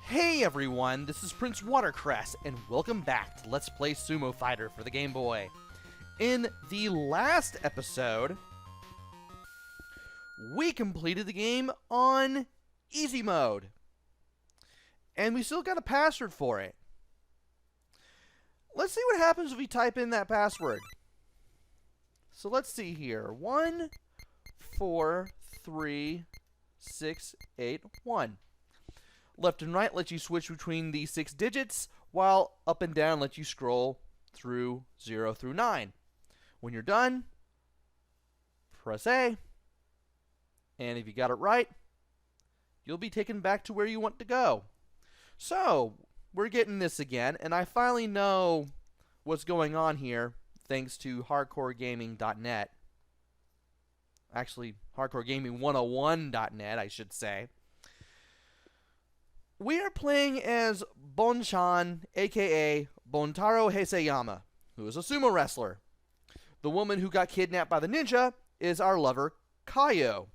Hey everyone, this is PrinceWatercress, and welcome back to Let's Play Sumo Fighter for the Game Boy. In the last episode, we completed the game on easy mode. And we still got a password for it. Let's see what happens if we type in that password. So let's see here. 1 4 3 6 8 1. Left and right lets you switch between the 6 digits, while up and down lets you scroll through 0 through 9. When you're done, press A, and if you got it right, you'll be taken back to where you want to go. So, we're getting this again, and I finally know what's going on here, thanks to hardcoregaming.net. Actually, hardcoregaming101.net, I should say. We are playing as Bonchan, aka Bontaro Heiseyama, who is a sumo wrestler. The woman who got kidnapped by the ninja is our lover, Kaio.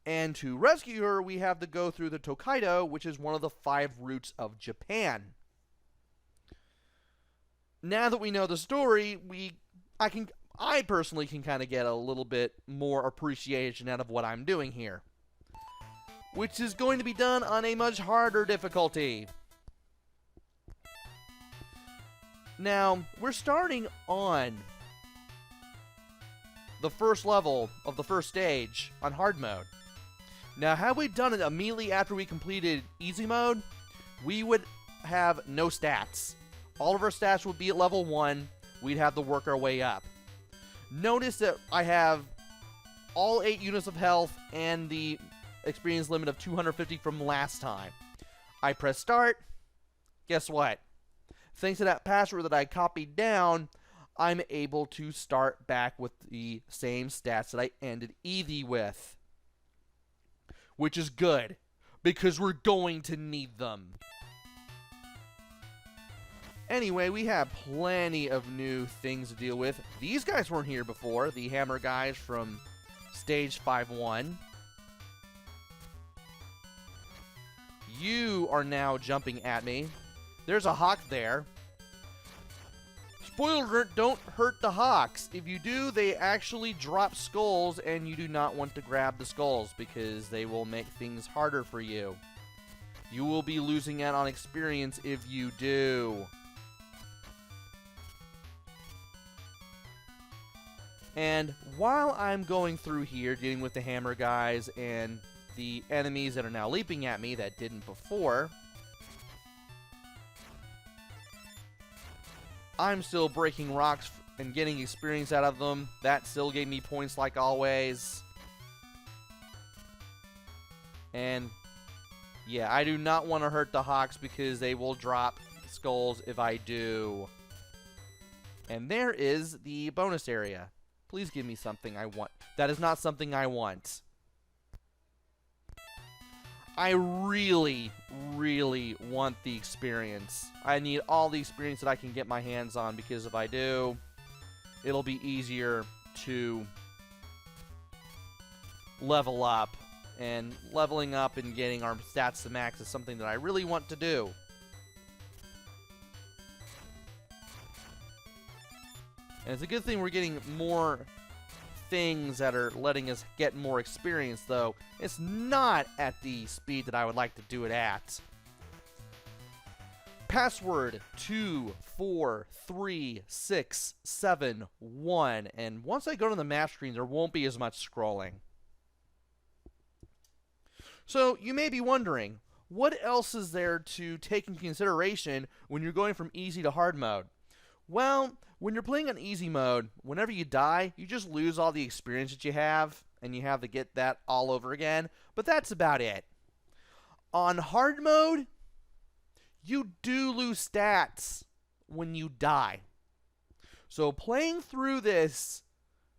And to rescue her, we have to go through the Tokaido, which is one of the 5 routes of Japan. Now that we know the story, I personally can kind of get a little bit more appreciation out of what I'm doing here, which is going to be done on a much harder difficulty. Now, we're starting on the first level of the first stage on hard mode. Now, had we done it immediately after we completed easy mode, we would have no stats. All of our stats would be at level 1. We'd have to work our way up. Notice that I have all 8 units of health and the experience limit of 250 from last time. I press start. Guess what? Thanks to that password that I copied down, I'm able to start back with the same stats that I ended easy with. Which is good, because we're going to need them. Anyway, we have plenty of new things to deal with. These guys weren't here before, the hammer guys from stage 5-1. You are now jumping at me. There's a hawk there. Spoiler alert, don't hurt the hawks. If you do, they actually drop skulls, and you do not want to grab the skulls because they will make things harder for you. You will be losing out on experience if you do. And while I'm going through here, dealing with the hammer guys and the enemies that are now leaping at me that didn't before, I'm still breaking rocks and getting experience out of them. That still gave me points like always. And yeah, I do not want to hurt the hawks because they will drop skulls if I do. And there is the bonus area. Please give me something I want. That is not something I want. I really, really want the experience. I need all the experience that I can get my hands on, because if I do, it'll be easier to level up. And leveling up and getting our stats to max is something that I really want to do. And it's a good thing we're getting more things that are letting us get more experience, though it's not at the speed that I would like to do it at. Password 243671, and once I go to the map screen, there won't be as much scrolling. So you may be wondering, what else is there to take into consideration when you're going from easy to hard mode? Well, when you're playing on easy mode, whenever you die, you just lose all the experience that you have, and you have to get that all over again, but that's about it. On hard mode, you do lose stats when you die. So playing through this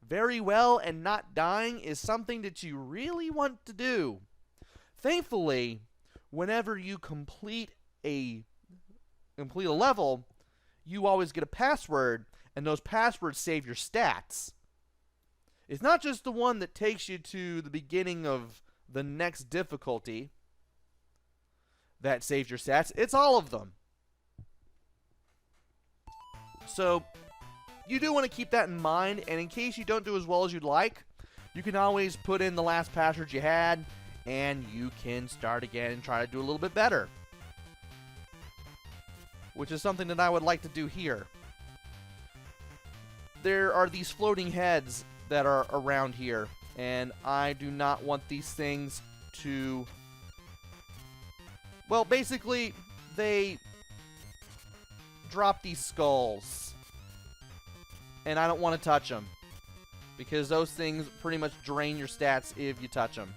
very well and not dying is something that you really want to do. Thankfully, whenever you complete a level, you always get a password, and those passwords save your stats. It's not just the one that takes you to the beginning of the next difficulty. that saved your stats. It's all of them. So you do want to keep that in mind, and in case you don't do as well as you'd like, you can always put in the last password you had, and you can start again and try to do a little bit better. Which is something that I would like to do here. There are these floating heads that are around here, and I do not want these things to... Well, basically, they drop these skulls, and I don't want to touch them, because those things pretty much drain your stats if you touch them.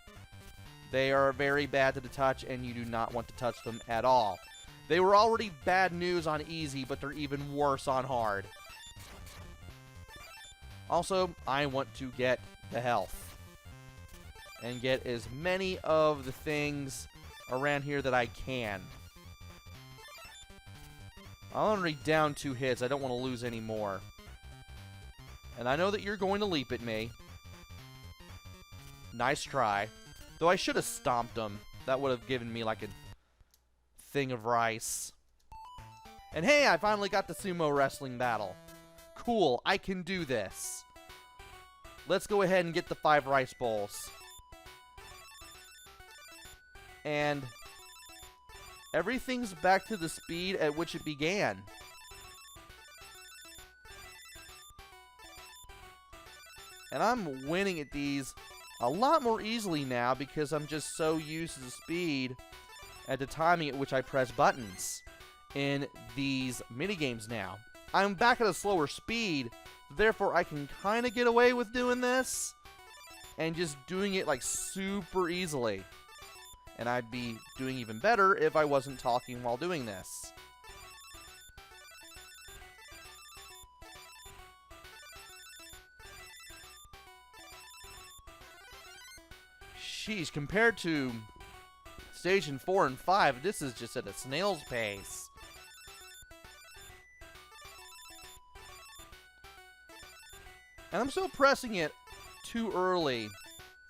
They are very bad to the touch, and you do not want to touch them at all. They were already bad news on easy, but they're even worse on hard. Also, I want to get the health, and get as many of the things around here that I can. I'm already down 2 hits. I don't want to lose any more. And I know that you're going to leap at me. Nice try. Though I should have stomped him. That would have given me like a thing of rice. And hey, I finally got the sumo wrestling battle. Cool, I can do this. Let's go ahead and get the 5 rice bowls. And everything's back to the speed at which it began. And I'm winning at these a lot more easily now because I'm just so used to the speed and the timing at which I press buttons in these minigames now. I'm back at a slower speed, therefore I can kind of get away with doing this and just doing it like super easily. And I'd be doing even better if I wasn't talking while doing this. Sheesh, compared to Station 4 and 5, this is just at a snail's pace. And I'm still pressing it too early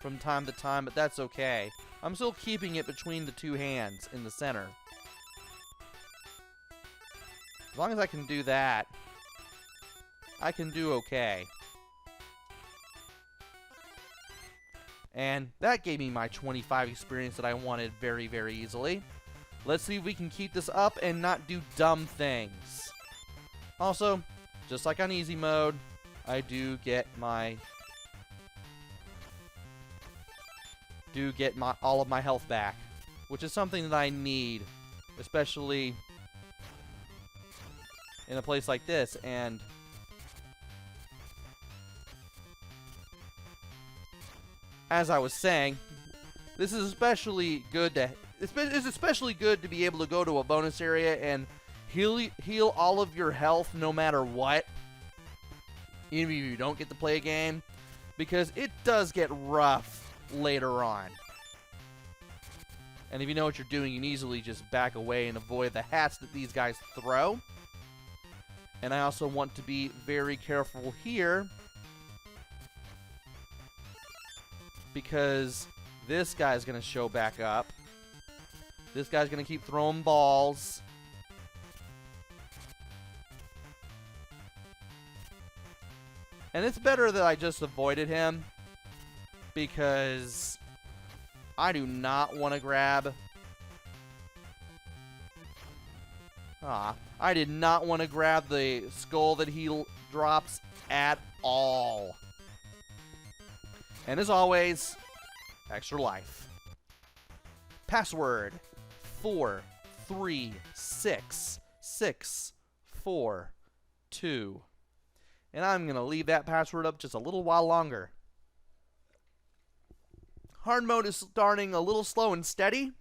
from time to time, but that's okay. I'm still keeping it between the 2 hands in the center. As long as I can do that, I can do okay. And that gave me my 25 experience that I wanted very, very easily. Let's see if we can keep this up and not do dumb things. Also, just like on easy mode, I do get all of my health back, which is something that I need, especially in a place like this. And as I was saying, this is especially good to be able to go to a bonus area and heal all of your health no matter what, even if you don't get to play a game, because it does get rough later on. And if you know what you're doing, you can easily just back away and avoid the hats that these guys throw. And I also want to be very careful here, because this guy's going to show back up. This guy's going to keep throwing balls. And it's better that I just avoided him, because I do not want to grab... I did not want to grab the skull that he drops at all. And as always, extra life. Password 436642. And I'm going to leave that password up just a little while longer. Hard mode is starting a little slow and steady.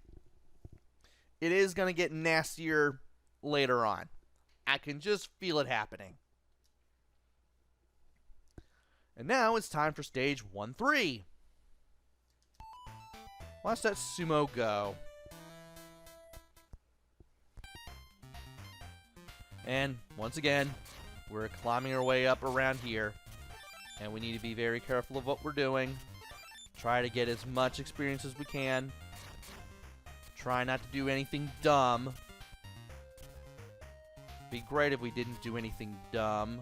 It is going to get nastier later on. I can just feel it happening. And now it's time for stage 1-3. Watch that sumo go. And once again, we're climbing our way up around here. And we need to be very careful of what we're doing. Try to get as much experience as we can. Try not to do anything dumb. Be great if we didn't do anything dumb.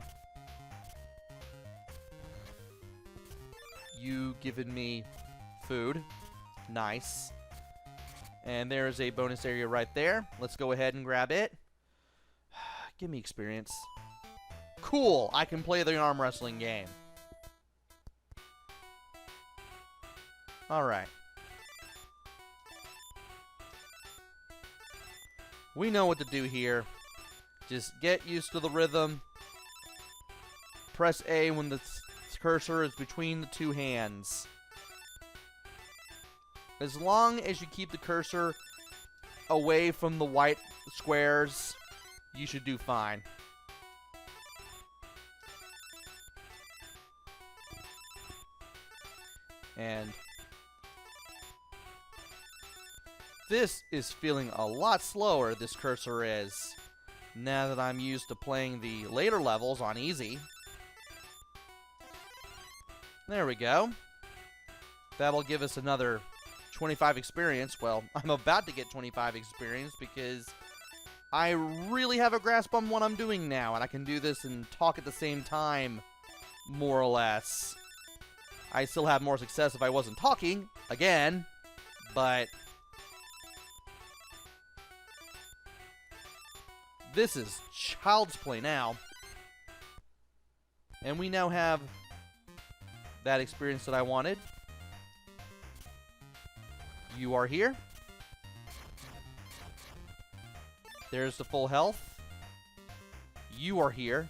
You giving me food. Nice. And there's a bonus area right there. Let's go ahead and grab it. Give me experience. Cool! I can play the arm wrestling game. Alright. We know what to do here. Just get used to the rhythm. Press A when the cursor is between the two hands. As long as you keep the cursor away from the white squares, you should do fine. And this is feeling a lot slower, this cursor is, now that I'm used to playing the later levels on easy. There we go. That'll give us another 25 experience. Well, I'm about to get 25 experience because I really have a grasp on what I'm doing now, and I can do this and talk at the same time, more or less. I still have more success if I wasn't talking, again, but this is child's play now. And we now have that experience that I wanted. You are here. There's the full health. You are here.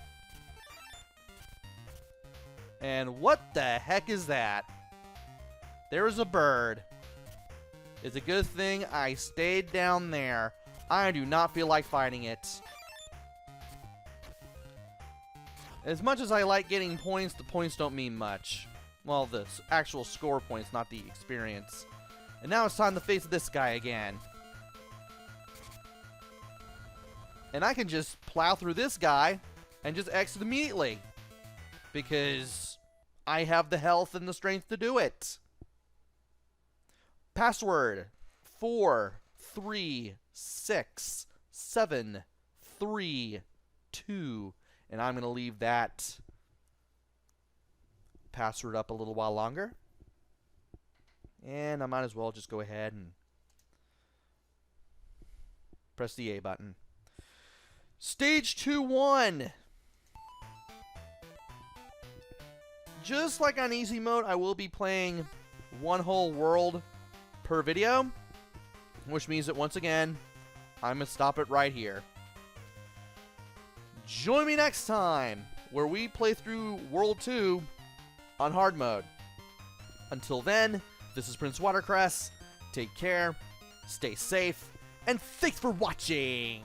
And what the heck is that? There is a bird. It's a good thing I stayed down there. I do not feel like fighting it. As much as I like getting points, the points don't mean much. Well, the actual score points, not the experience. And now it's time to face this guy again. And I can just plow through this guy and just exit immediately. Because I have the health and the strength to do it. Password 4367332. And I'm going to leave that password up a little while longer. And I might as well just go ahead and press the A button. Stage 2-1. Just like on easy mode, I will be playing one whole world per video, which means that once again, I'm going to stop it right here. Join me next time, where we play through World 2 on hard mode. Until then, this is PrinceWatercress. Take care, stay safe, and thanks for watching!